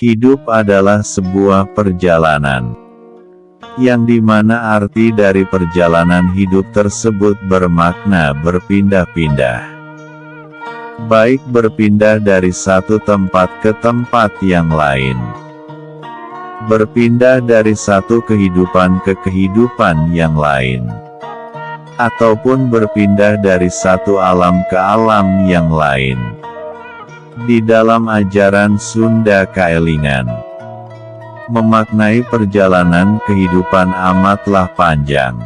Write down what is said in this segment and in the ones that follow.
Hidup adalah sebuah perjalanan, yang dimana arti dari perjalanan hidup tersebut bermakna berpindah-pindah. Baik berpindah dari satu tempat ke tempat yang lain. Berpindah dari satu kehidupan ke kehidupan yang lain. Ataupun berpindah dari satu alam ke alam yang lain. Di dalam ajaran Sunda Kaelingan, memaknai perjalanan kehidupan amatlah panjang,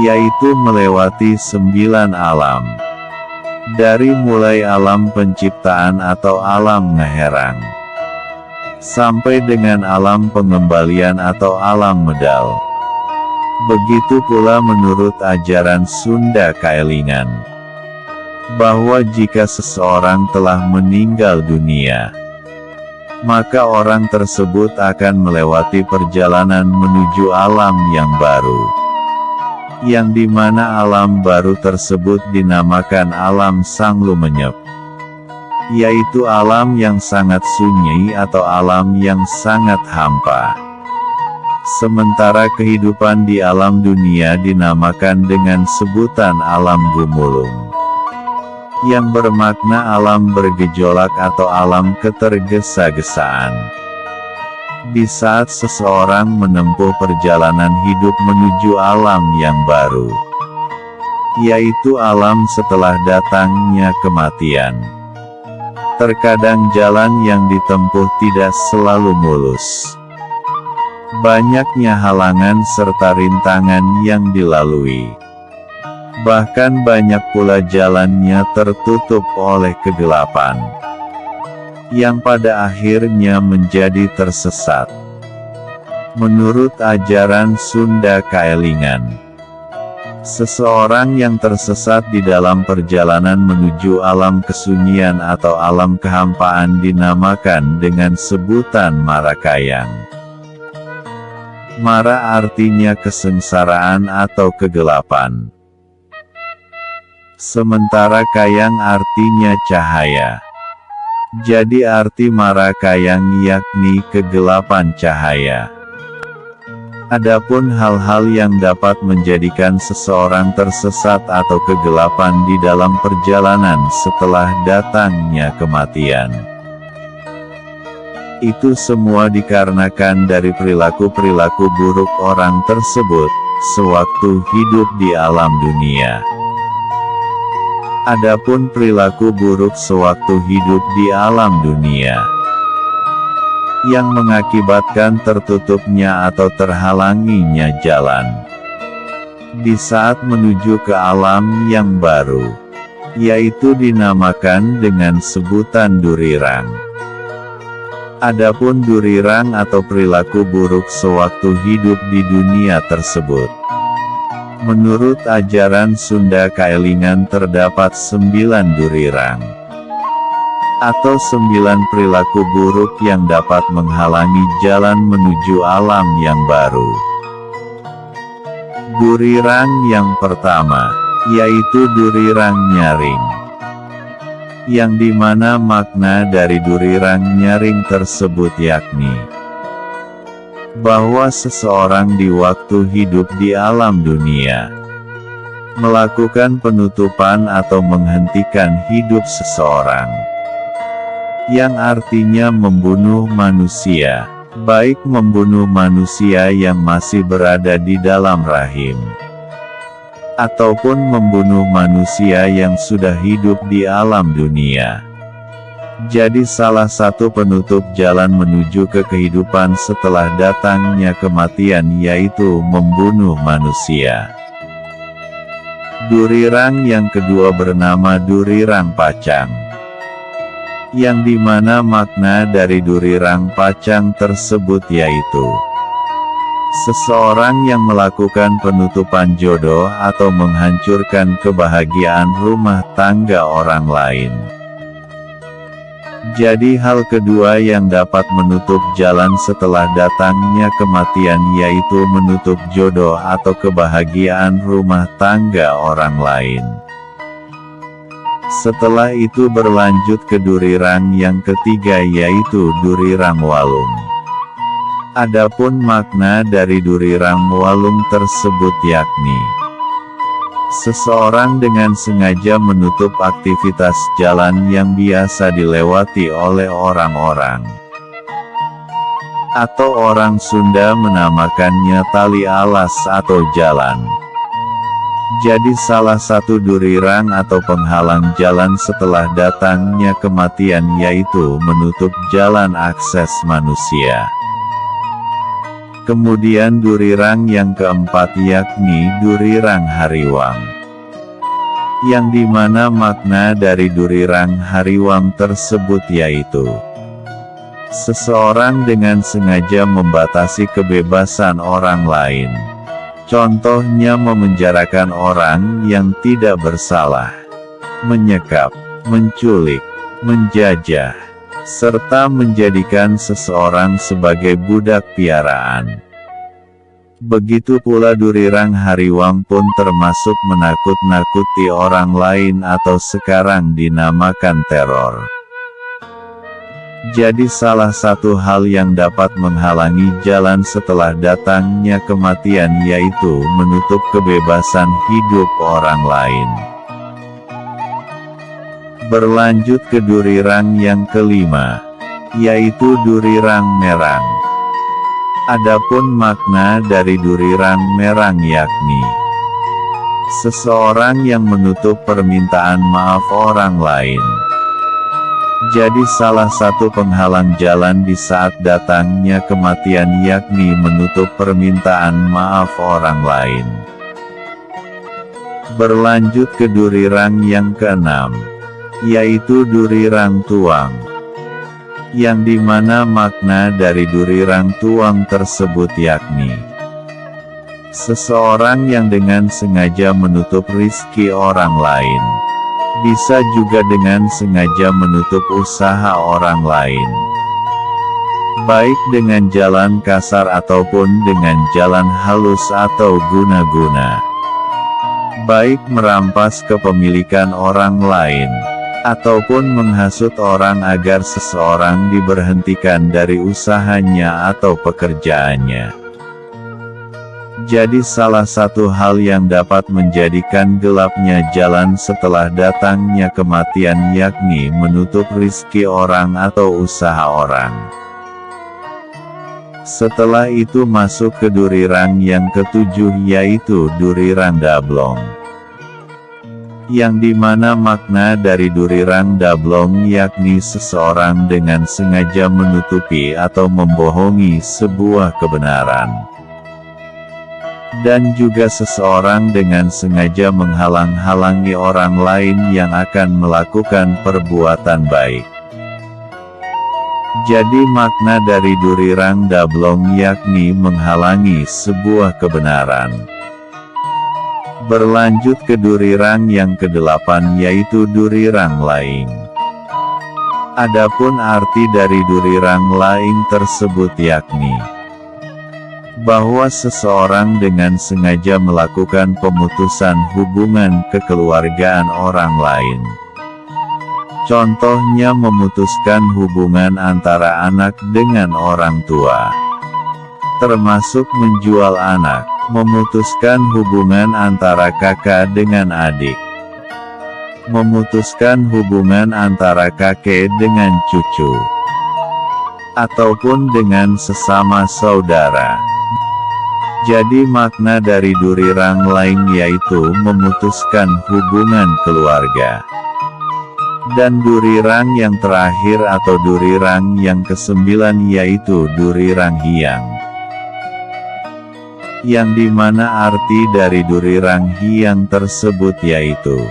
yaitu melewati 9 alam. Dari mulai alam penciptaan atau alam ngeherang, sampai dengan alam pengembalian atau alam medal. Begitu pula menurut ajaran Sunda Kaelingan, bahwa jika seseorang telah meninggal dunia, maka orang tersebut akan melewati perjalanan menuju alam yang baru, yang dimana alam baru tersebut dinamakan alam Sang Lumenyep, yaitu alam yang sangat sunyi atau alam yang sangat hampa. Sementara kehidupan di alam dunia dinamakan dengan sebutan alam gumulung, yang bermakna alam bergejolak atau alam ketergesa-gesaan. Di saat seseorang menempuh perjalanan hidup menuju alam yang baru, yaitu alam setelah datangnya kematian. Terkadang jalan yang ditempuh tidak selalu mulus. Banyaknya halangan serta rintangan yang dilalui. Bahkan banyak pula jalannya tertutup oleh kegelapan, yang pada akhirnya menjadi tersesat. Menurut ajaran Sunda Kaelingan, seseorang yang tersesat di dalam perjalanan menuju alam kesunyian atau alam kehampaan dinamakan dengan sebutan Mara Kayang. Mara artinya kesengsaraan atau kegelapan. Sementara Kayang artinya cahaya. Jadi arti Mara Kayang yakni kegelapan cahaya. Adapun hal-hal yang dapat menjadikan seseorang tersesat atau kegelapan di dalam perjalanan setelah datangnya kematian, itu semua dikarenakan dari perilaku-perilaku buruk orang tersebut, sewaktu hidup di alam dunia. Adapun perilaku buruk sewaktu hidup di alam dunia, yang mengakibatkan tertutupnya atau terhalanginya jalan, di saat menuju ke alam yang baru, yaitu dinamakan dengan sebutan durirang. Adapun durirang atau perilaku buruk sewaktu hidup di dunia tersebut, menurut ajaran Sunda Kaelingan terdapat 9 durirang, atau 9 perilaku buruk yang dapat menghalangi jalan menuju alam yang baru. Durirang yang pertama, yaitu durirang nyaring, yang dimana makna dari durirang nyaring tersebut yakni bahwa seseorang di waktu hidup di alam dunia melakukan penutupan atau menghentikan hidup seseorang, yang artinya membunuh manusia, baik membunuh manusia yang masih berada di dalam rahim, ataupun membunuh manusia yang sudah hidup di alam dunia. Jadi salah satu penutup jalan menuju ke kehidupan setelah datangnya kematian yaitu membunuh manusia. Durirang yang kedua bernama durirang pacang, yang dimana makna dari durirang pacang tersebut yaitu seseorang yang melakukan penutupan jodoh atau menghancurkan kebahagiaan rumah tangga orang lain. Jadi hal kedua yang dapat menutup jalan setelah datangnya kematian yaitu menutup jodoh atau kebahagiaan rumah tangga orang lain. Setelah itu berlanjut ke durirang yang ketiga, yaitu durirang walung. Adapun makna dari durirang walung tersebut yakni seseorang dengan sengaja menutup aktivitas jalan yang biasa dilewati oleh orang-orang. Atau orang Sunda menamakannya tali alas atau jalan. Jadi salah satu durirang atau penghalang jalan setelah datangnya kematian yaitu menutup jalan akses manusia. Kemudian durirang yang keempat yakni durirang hariwang. Yang dimana makna dari durirang hariwang tersebut yaitu seseorang dengan sengaja membatasi kebebasan orang lain. Contohnya memenjarakan orang yang tidak bersalah, menyekap, menculik, menjajah, serta menjadikan seseorang sebagai budak piaraan. Begitu pula durirang hariwang pun termasuk menakut-nakuti orang lain atau sekarang dinamakan teror. Jadi salah satu hal yang dapat menghalangi jalan setelah datangnya kematian yaitu menutup kebebasan hidup orang lain. Berlanjut ke durirang yang kelima, yaitu durirang merang. Adapun makna dari durirang merang yakni seseorang yang menutup permintaan maaf orang lain. Jadi salah satu penghalang jalan di saat datangnya kematian yakni menutup permintaan maaf orang lain. Berlanjut ke durirang yang keenam, yaitu durirang tuang. Yang dimana makna dari durirang tuang tersebut yakni seseorang yang dengan sengaja menutup rizki orang lain. Bisa juga dengan sengaja menutup usaha orang lain. Baik dengan jalan kasar ataupun dengan jalan halus atau guna-guna. Baik merampas kepemilikan orang lain, ataupun menghasut orang agar seseorang diberhentikan dari usahanya atau pekerjaannya. Jadi salah satu hal yang dapat menjadikan gelapnya jalan setelah datangnya kematian yakni menutup rizki orang atau usaha orang. Setelah itu masuk ke durirang yang ketujuh yaitu durirang dablong. Yang dimana makna dari durirang dablong yakni seseorang dengan sengaja menutupi atau membohongi sebuah kebenaran. Dan juga seseorang dengan sengaja menghalang-halangi orang lain yang akan melakukan perbuatan baik. Jadi makna dari durirang dablong yakni menghalangi sebuah kebenaran. Berlanjut ke durirang yang kedelapan yaitu durirang laing. Adapun arti dari durirang laing tersebut yakni bahwa seseorang dengan sengaja melakukan pemutusan hubungan kekeluargaan orang lain. Contohnya memutuskan hubungan antara anak dengan orang tua. Termasuk menjual anak, memutuskan hubungan antara kakak dengan adik. Memutuskan hubungan antara kakek dengan cucu. Ataupun dengan sesama saudara. Jadi makna dari durirang lain yaitu memutuskan hubungan keluarga. Dan durirang yang terakhir atau durirang yang kesembilan yaitu durirang hiang. Yang dimana arti dari durirang hiang tersebut yaitu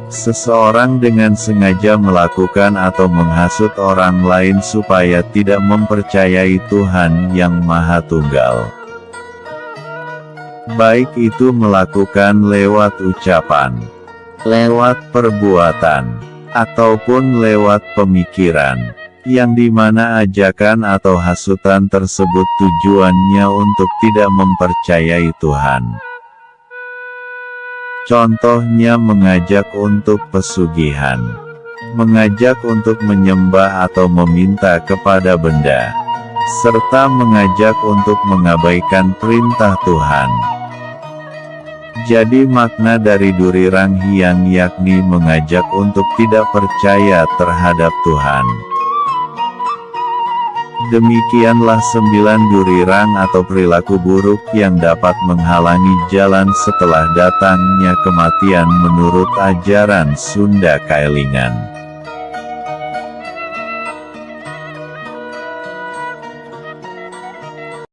seseorang dengan sengaja melakukan atau menghasut orang lain supaya tidak mempercayai Tuhan yang Maha Tunggal. Baik itu melakukan lewat ucapan, lewat perbuatan, ataupun lewat pemikiran, yang dimana ajakan atau hasutan tersebut tujuannya untuk tidak mempercayai Tuhan. Contohnya mengajak untuk pesugihan, mengajak untuk menyembah atau meminta kepada benda, serta mengajak untuk mengabaikan perintah Tuhan. Jadi makna dari Duri Ranghyang yakni mengajak untuk tidak percaya terhadap Tuhan. Demikianlah 9 duri rang atau perilaku buruk yang dapat menghalangi jalan setelah datangnya kematian menurut ajaran Sunda Kaelingan.